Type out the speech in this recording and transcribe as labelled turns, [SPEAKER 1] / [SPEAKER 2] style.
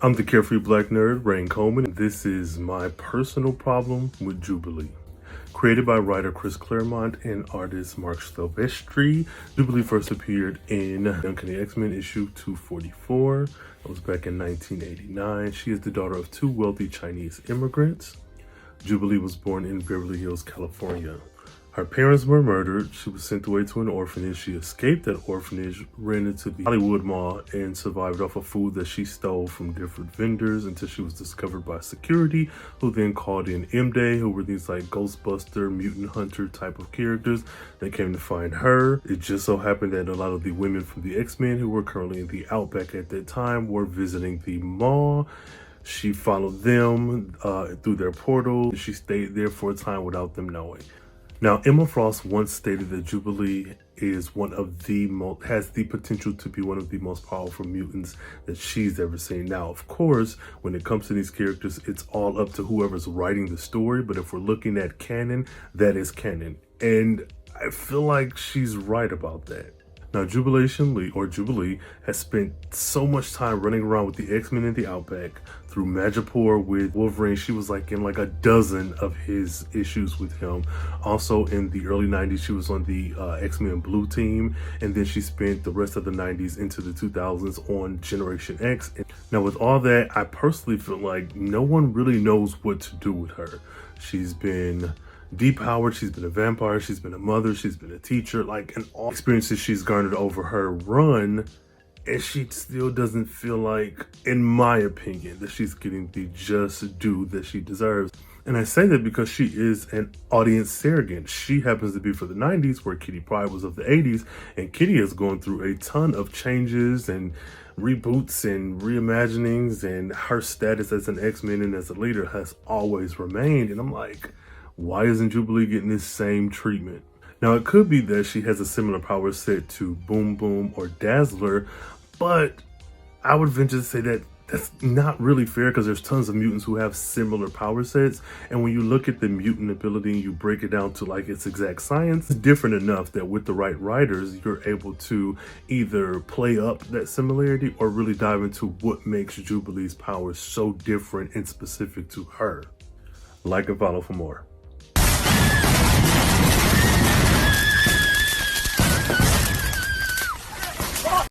[SPEAKER 1] I'm the Carefree Black Nerd, Rhayne, and this is my personal problem with Jubilee. Created by writer Chris Claremont and artist Mark Silvestri, Jubilee first appeared in Uncanny X-Men issue 244. That was back in 1989. She is the daughter of two wealthy Chinese immigrants. Jubilee was born in Beverly Hills, California. Her parents were murdered. She was sent away to an orphanage. She escaped that orphanage, ran into the Hollywood Mall, and survived off of food that she stole from different vendors until she was discovered by security, who then called in M-Day, who were these like Ghostbuster, mutant hunter type of characters that came to find her. It just so happened that a lot of the women from the X-Men who were currently in the Outback at that time were visiting the mall. She followed them through their portal. She stayed there for a time without them knowing. Now, Emma Frost once stated that Jubilee is has the potential to be one of the most powerful mutants that she's ever seen. Now, of course, when it comes to these characters, it's all up to whoever's writing the story. But if we're looking at canon, that is canon. And I feel like she's right about that. Now, Jubilation Lee, or Jubilee, has spent so much time running around with the X-Men in the Outback. Through Madripoor with Wolverine, she was like in like a dozen of his issues with him. Also in the early 90s, she was on the X-Men Blue team. And then she spent the rest of the 90s into the 2000s on Generation X. Now, with all that, I personally feel like no one really knows what to do with her. She's been depowered, she's been a vampire, she's been a mother, she's been a teacher, like, and all experiences she's garnered over her run, and she still doesn't feel like, in my opinion, that she's getting the just due that she deserves. And I say that because she is an audience surrogate. She happens to be for the 90s, where Kitty Pryde was of the 80s, and Kitty has gone through a ton of changes and reboots and reimaginings, and her status as an X-Men and as a leader has always remained. And I'm like, why isn't Jubilee getting this same treatment? Now, it could be that she has a similar power set to Boom Boom or Dazzler, but I would venture to say that that's not really fair, because there's tons of mutants who have similar power sets. And when you look at the mutant ability and you break it down to like its exact science, it's different enough that with the right writers, you're able to either play up that similarity or really dive into what makes Jubilee's powers so different and specific to her. Like and follow for more.